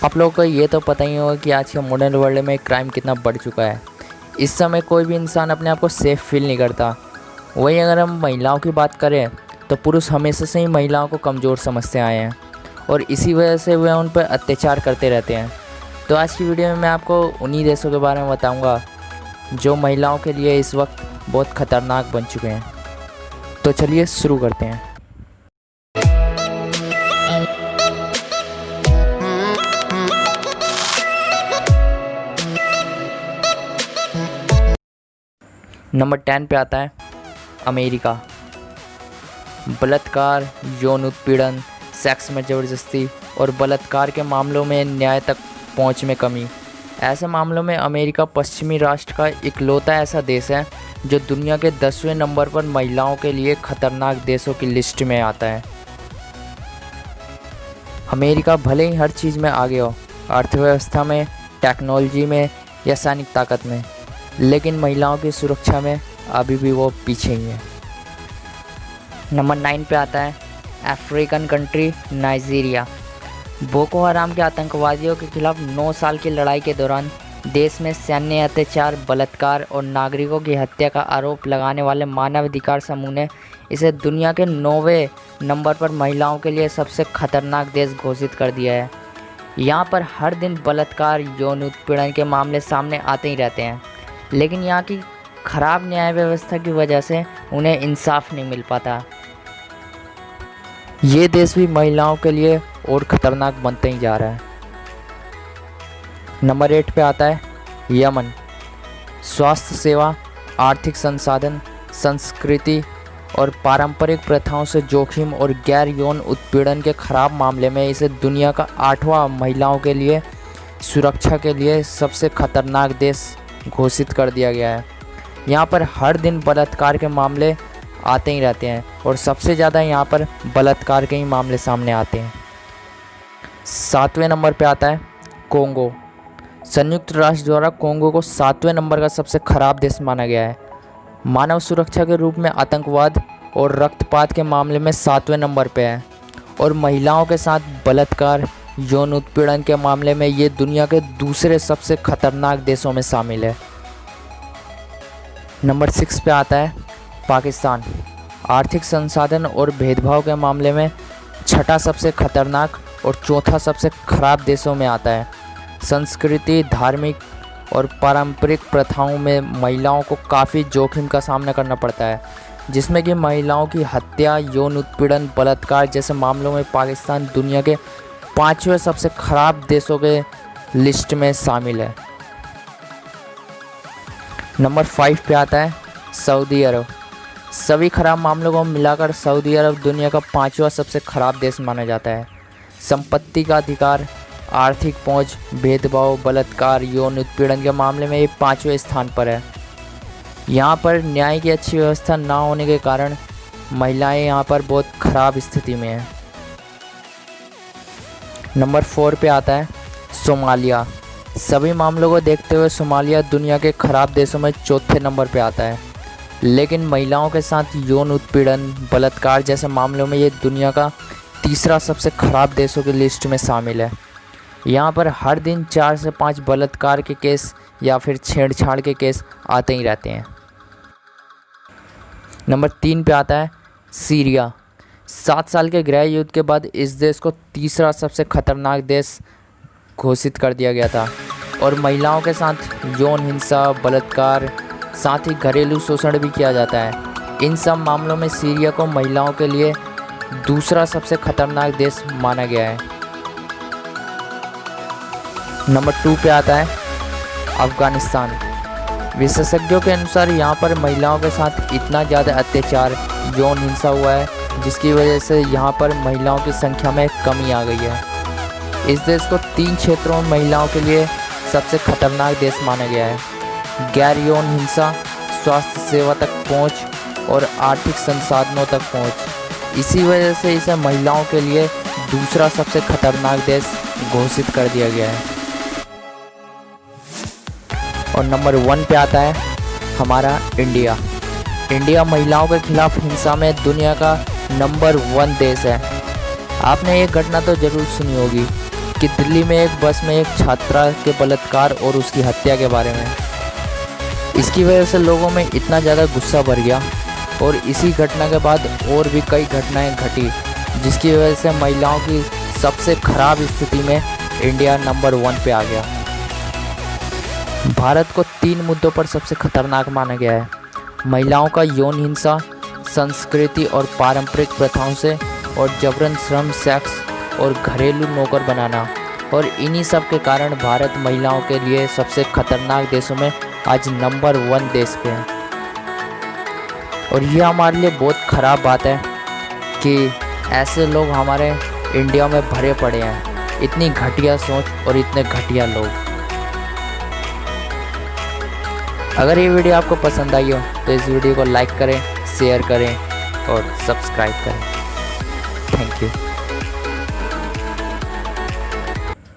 आप लोगों को ये तो पता ही होगा कि आज के मॉडर्न वर्ल्ड में क्राइम कितना बढ़ चुका है। इस समय कोई भी इंसान अपने आप को सेफ़ फील नहीं करता। वहीं अगर हम महिलाओं की बात करें तो पुरुष हमेशा से ही महिलाओं को कमज़ोर समझते आए हैं और इसी वजह से वे उन पर अत्याचार करते रहते हैं। तो आज की वीडियो में मैं आपको उन्हीं देशों के बारे में बताऊंगा जो महिलाओं के लिए इस वक्त बहुत ख़तरनाक बन चुके हैं। तो चलिए शुरू करते हैं। नंबर 10 पे आता है अमेरिका। बलात्कार, यौन उत्पीड़न, सेक्स में ज़बरदस्ती और बलात्कार के मामलों में न्याय तक पहुंच में कमी। ऐसे मामलों में अमेरिका पश्चिमी राष्ट्र का इकलौता ऐसा देश है जो दुनिया के 10वें नंबर पर महिलाओं के लिए खतरनाक देशों की लिस्ट में आता है। अमेरिका भले ही हर चीज़ में आगे हो, अर्थव्यवस्था में, टेक्नोलॉजी में या सैनिक ताकत में, लेकिन महिलाओं की सुरक्षा में अभी भी वो पीछे ही है। नंबर 9 पे आता है अफ्रीकन कंट्री नाइजीरिया। बोको हराम के आतंकवादियों के खिलाफ 9 साल की लड़ाई के दौरान देश में सैन्य अत्याचार, बलात्कार और नागरिकों की हत्या का आरोप लगाने वाले मानवाधिकार समूह ने इसे दुनिया के 9वें नंबर पर महिलाओं के लिए सबसे खतरनाक देश घोषित कर दिया है। यहाँ पर हर दिन बलात्कार, यौन उत्पीड़न के मामले सामने आते ही रहते हैं, लेकिन यहाँ की खराब न्याय व्यवस्था की वजह से उन्हें इंसाफ नहीं मिल पाता। ये देश भी महिलाओं के लिए और ख़तरनाक बनते ही जा रहा है। नंबर 8 पे आता है यमन। स्वास्थ्य सेवा, आर्थिक संसाधन, संस्कृति और पारंपरिक प्रथाओं से जोखिम और गैर यौन उत्पीड़न के खराब मामले में इसे दुनिया का 8वां महिलाओं के लिए सुरक्षा के लिए सबसे खतरनाक देश घोषित कर दिया गया है। यहाँ पर हर दिन बलात्कार के मामले आते ही रहते हैं और सबसे ज़्यादा यहाँ पर बलात्कार के ही मामले सामने आते हैं। 7वें नंबर पे आता है कोंगो। संयुक्त राष्ट्र द्वारा कोंगो को 7वें नंबर का सबसे खराब देश माना गया है। मानव सुरक्षा के रूप में आतंकवाद और रक्तपात के मामले में 7वें नंबर पे है और महिलाओं के साथ बलात्कार, यौन उत्पीड़न के मामले में ये दुनिया के दूसरे सबसे खतरनाक देशों में शामिल है। नंबर 6 पे आता है पाकिस्तान। आर्थिक संसाधन और भेदभाव के मामले में 6ठा सबसे खतरनाक और 4था सबसे खराब देशों में आता है। संस्कृति, धार्मिक और पारंपरिक प्रथाओं में महिलाओं को काफ़ी जोखिम का सामना करना पड़ता है, जिसमें कि महिलाओं की हत्या, यौन उत्पीड़न, बलात्कार जैसे मामलों में पाकिस्तान दुनिया के 5वें सबसे खराब देशों के लिस्ट में शामिल है। नंबर 5 पे आता है सऊदी अरब। सभी खराब मामलों को मिलाकर सऊदी अरब दुनिया का 5वां सबसे खराब देश माना जाता है। संपत्ति का अधिकार, आर्थिक पहुंच, भेदभाव, बलात्कार, यौन उत्पीड़न के मामले में ये 5वें स्थान पर है। यहाँ पर न्याय की अच्छी व्यवस्था ना होने के कारण महिलाएं यहाँ पर बहुत खराब स्थिति में हैं। नंबर 4 पे आता है सोमालिया। सभी मामलों को देखते हुए सोमालिया दुनिया के खराब देशों में 4थे नंबर पे आता है, लेकिन महिलाओं के साथ यौन उत्पीड़न, बलात्कार जैसे मामलों में ये दुनिया का 3रा सबसे खराब देशों की लिस्ट में शामिल है। यहाँ पर हर दिन 4 से 5 बलात्कार के केस या फिर छेड़छाड़ के केस आते ही रहते हैं। नंबर 3 पे आता है सीरिया। 7 साल के गृह युद्ध के बाद इस देश को 3रा सबसे खतरनाक देश घोषित कर दिया गया था और महिलाओं के साथ यौन हिंसा, बलात्कार, साथ ही घरेलू शोषण भी किया जाता है। इन सब मामलों में सीरिया को महिलाओं के लिए 2रा सबसे खतरनाक देश माना गया है। नंबर 2 पे आता है अफ़गानिस्तान। विशेषज्ञों के अनुसार यहाँ पर महिलाओं के साथ इतना ज़्यादा अत्याचार, यौन हिंसा हुआ है जिसकी वजह से यहाँ पर महिलाओं की संख्या में कमी आ गई है। इस देश को 3 क्षेत्रों में महिलाओं के लिए सबसे खतरनाक देश माना गया है: गैर यौन हिंसा, स्वास्थ्य सेवा तक पहुँच और आर्थिक संसाधनों तक पहुँच। इसी वजह से इसे महिलाओं के लिए 2रा सबसे खतरनाक देश घोषित कर दिया गया है। और नंबर 1 पे आता है हमारा इंडिया। इंडिया महिलाओं के खिलाफ हिंसा में दुनिया का नंबर 1 देश है। आपने एक घटना तो ज़रूर सुनी होगी कि दिल्ली में एक बस में एक छात्रा के बलात्कार और उसकी हत्या के बारे में। इसकी वजह से लोगों में इतना ज़्यादा गुस्सा भर गया और इसी घटना के बाद और भी कई घटनाएं घटी, जिसकी वजह से महिलाओं की सबसे खराब स्थिति में इंडिया नंबर 1 पे आ गया। भारत को 3 मुद्दों पर सबसे खतरनाक माना गया है: महिलाओं का यौन हिंसा, संस्कृति और पारंपरिक प्रथाओं से, और जबरन श्रम, सेक्स और घरेलू नौकर बनाना। और इन्हीं सब के कारण भारत महिलाओं के लिए सबसे खतरनाक देशों में आज नंबर 1 देश पे है। और यह हमारे लिए बहुत ख़राब बात है कि ऐसे लोग हमारे इंडिया में भरे पड़े हैं, इतनी घटिया सोच और इतने घटिया लोग। अगर ये वीडियो आपको पसंद आई हो तो इस वीडियो को लाइक करें, शेयर करें और सब्सक्राइब करें। Thank you.